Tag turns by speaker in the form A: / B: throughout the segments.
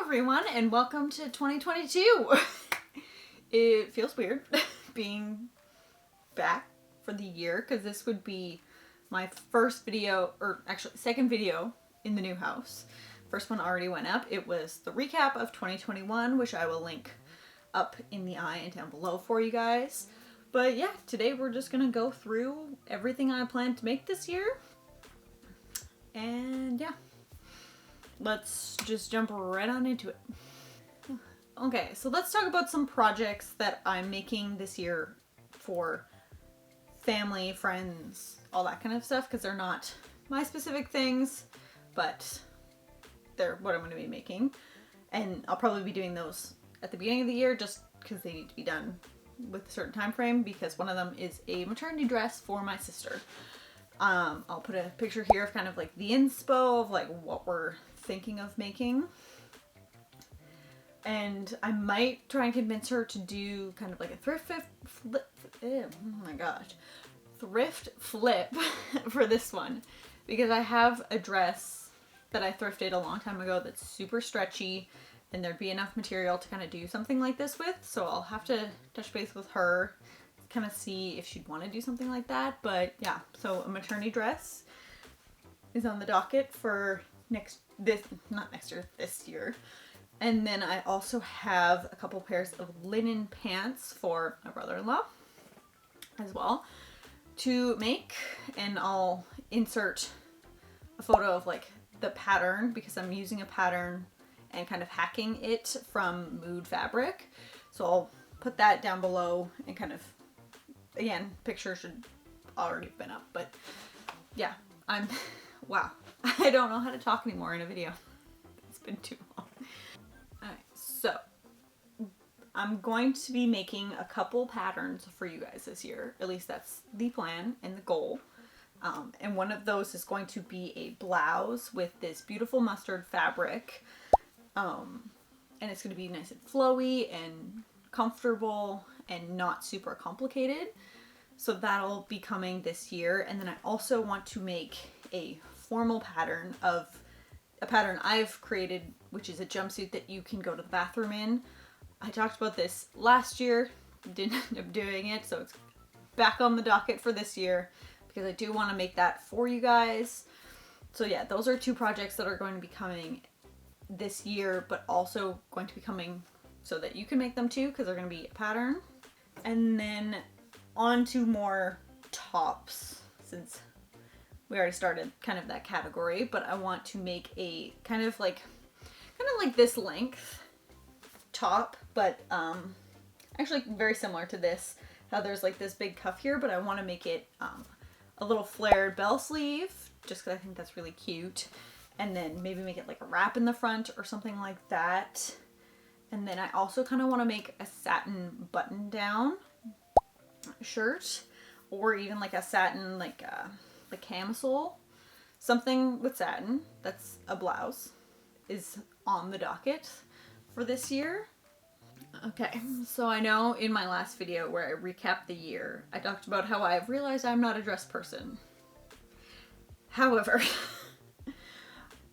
A: everyone, and welcome to 2022. It feels weird being back for the year because this would be my first video, or actually second video in the new house. First one already went up. It was the recap of 2021, which I will link up in the eye and down below for you guys. But yeah, today we're just gonna go through everything I plan to make this year. And yeah, let's just jump right on into it. Okay, so let's talk about some projects that I'm making this year for family, friends, all that kind of stuff, because they're not my specific things, but they're what I'm going to be making. And I'll probably be doing those at the beginning of the year just because they need to be done with a certain time frame, because one of them is a maternity dress for my sister. I'll put a picture here of kind of like the inspo of like what we're thinking of making. And I might try and convince her to do kind of like a thrift flip for this one, because I have a dress that I thrifted a long time ago that's super stretchy and there'd be enough material to kind of do something like this with. So I'll have to touch base with her, kind of see if she'd want to do something like that. But yeah, so a maternity dress is on the docket for this year. And then I also have a couple pairs of linen pants for my brother-in-law as well to make, and I'll insert a photo of like the pattern, because I'm using a pattern and kind of hacking it from Mood fabric. So I'll put that down below, and kind of, again, picture should already have been up, but yeah, wow, I don't know how to talk anymore in a video. It's been too long. Alright, so I'm going to be making a couple patterns for you guys this year. At least that's the plan and the goal. And one of those is going to be a blouse with this beautiful mustard fabric. And it's going to be nice and flowy and comfortable and not super complicated. So that'll be coming this year. And then I also want to make a formal pattern of a pattern I've created, which is a jumpsuit that you can go to the bathroom in. I talked about this last year, didn't end up doing it, so it's back on the docket for this year because I do want to make that for you guys. So yeah, those are two projects that are going to be coming this year, but also going to be coming so that you can make them too, because they're going to be a pattern. And then on to more tops, since we already started kind of that category, but I want to make a kind of like this length top, but actually very similar to this, how there's like this big cuff here, but I want to make it a little flared bell sleeve, just because I think that's really cute, and then maybe make it like a wrap in the front or something like that. And then I also kind of want to make a satin button down shirt, or even like a satin like camisole, something with satin that's a blouse is on the docket for this year. Okay, so I know in my last video where I recapped the year, I talked about how I've realized I'm not a dress person. However,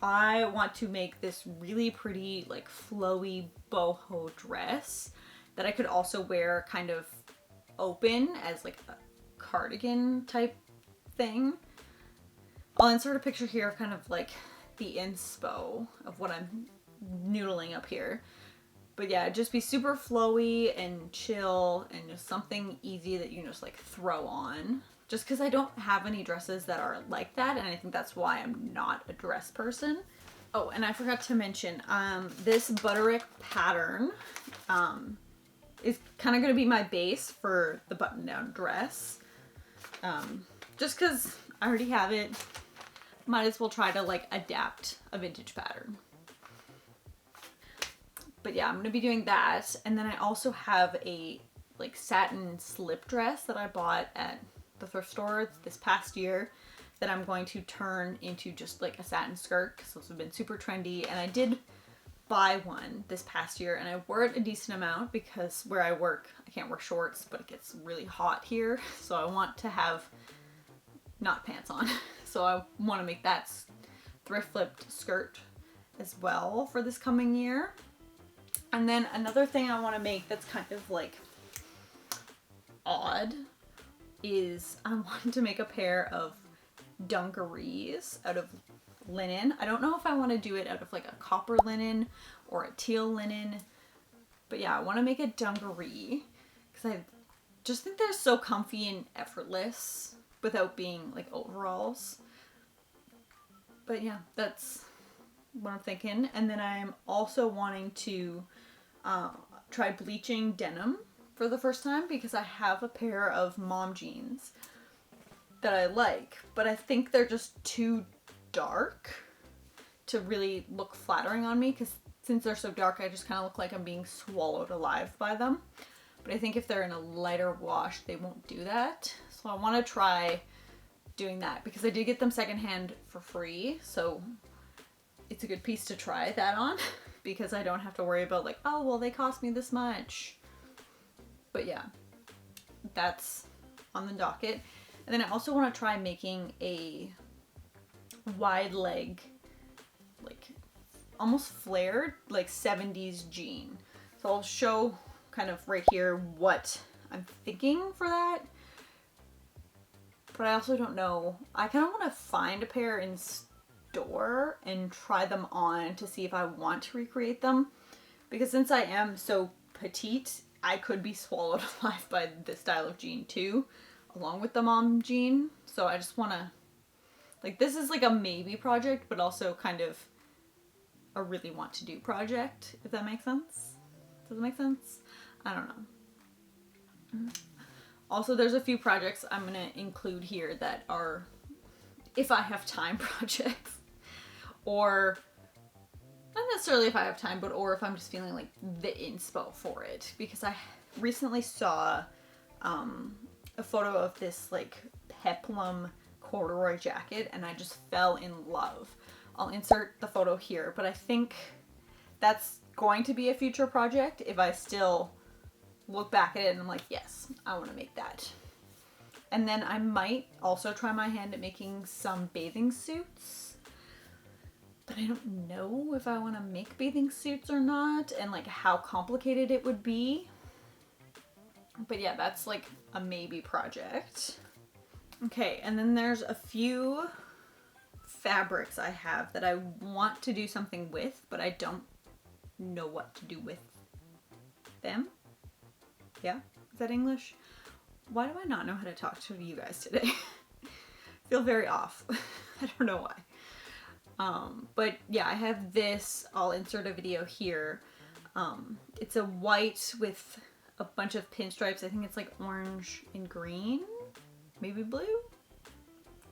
A: I want to make this really pretty like flowy boho dress that I could also wear kind of open as like a cardigan type thing. I'll insert a picture here of kind of like the inspo of what I'm noodling up here. But yeah, just be super flowy and chill and just something easy that you can just like throw on. Just because I don't have any dresses that are like that, and I think that's why I'm not a dress person. Oh, and I forgot to mention, this butterick pattern is kind of going to be my base for the button-down dress. Just because I already have it, might as well try to like adapt a vintage pattern. But yeah, I'm going to be doing that. And then I also have a like satin slip dress that I bought at the thrift store this past year that I'm going to turn into just like a satin skirt, because those have been super trendy. And I did buy one this past year and I wore it a decent amount because where I work, I can't wear shorts, but it gets really hot here. So I want to have not pants on. So I want to make that thrift flipped skirt as well for this coming year. And then another thing I want to make that's kind of like odd is I want to make a pair of dungarees out of linen. I don't know if I want to do it out of like a copper linen or a teal linen, but yeah, I want to make a dungaree because I just think they're so comfy and effortless without being like overalls. But yeah, that's what I'm thinking. And then I'm also wanting to try bleaching denim for the first time because I have a pair of mom jeans that I like, but I think they're just too dark to really look flattering on me because since they're so dark, I just kind of look like I'm being swallowed alive by them. But I think if they're in a lighter wash, they won't do that. So I want to try doing that because I did get them secondhand for free. So it's a good piece to try that on because I don't have to worry about like, oh, well, they cost me this much. But yeah, that's on the docket. And then I also want to try making a wide leg, like almost flared, like 70s jean. So I'll show kind of right here what I'm thinking for that. But I also don't know. I kind of want to find a pair in store and try them on to see if I want to recreate them. Because since I am so petite, I could be swallowed alive by this style of jean too, along with the mom jean. So I just want to, like, this is like a maybe project, but also kind of a really want to do project, if that makes sense. Does it make sense? I don't know. Also, there's a few projects I'm going to include here that are, if I have time, projects. Or, not necessarily if I have time, but or if I'm just feeling like the inspo for it. Because I recently saw a photo of this like peplum corduroy jacket and I just fell in love. I'll insert the photo here, but I think that's going to be a future project if I still look back at it and I'm like, yes, I want to make that. And then I might also try my hand at making some bathing suits, but I don't know if I want to make bathing suits or not and like how complicated it would be. But yeah, that's like a maybe project. Okay, and then there's a few fabrics I have that I want to do something with, but I don't know what to do with them. Yeah? Is that English? Why do I not know how to talk to you guys today? I feel very off. I don't know why. But yeah, I have this. I'll insert a video here. It's a white with a bunch of pinstripes. I think it's like orange and green, maybe blue.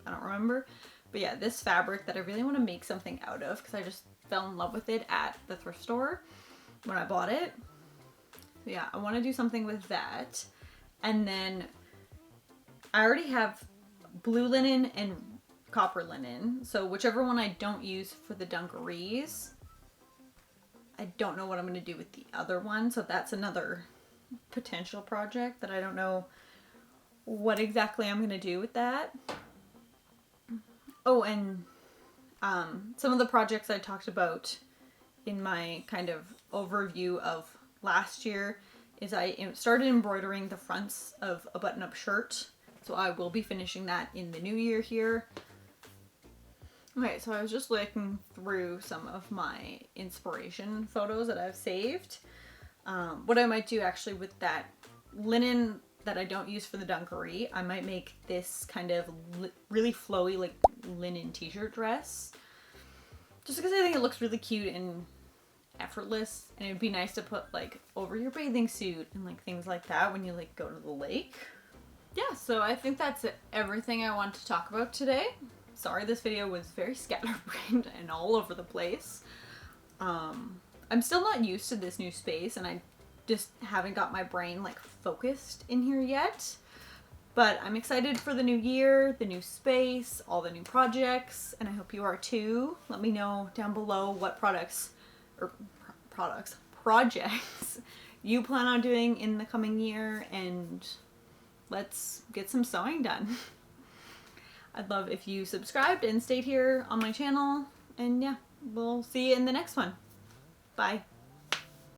A: I don't remember. But yeah, this fabric that I really want to make something out of because I just fell in love with it at the thrift store when I bought it. So yeah, I want to do something with that. And then I already have blue linen and copper linen. So whichever one I don't use for the dungarees, I don't know what I'm going to do with the other one. So that's another potential project that I don't know what exactly I'm going to do with that. Oh, and some of the projects I talked about in my kind of overview of last year is I started embroidering the fronts of a button-up shirt. So I will be finishing that in the new year here. Okay, so I was just looking through some of my inspiration photos that I've saved. What I might do actually with that linen that I don't use for the dungaree, I might make this kind of really flowy like linen t-shirt dress. Just because I think it looks really cute and effortless, and it'd be nice to put like over your bathing suit and like things like that when you like go to the lake. Yeah, so I think that's everything I want to talk about today. Sorry this video was very scatterbrained and all over the place. I'm still not used to this new space and I just haven't got my brain like focused in here yet. But I'm excited for the new year, the new space, all the new projects, and I hope you are too. Let me know down below what projects you plan on doing in the coming year, and let's get some sewing done. I'd love if you subscribed and stayed here on my channel, and yeah, we'll see you in the next one. Bye.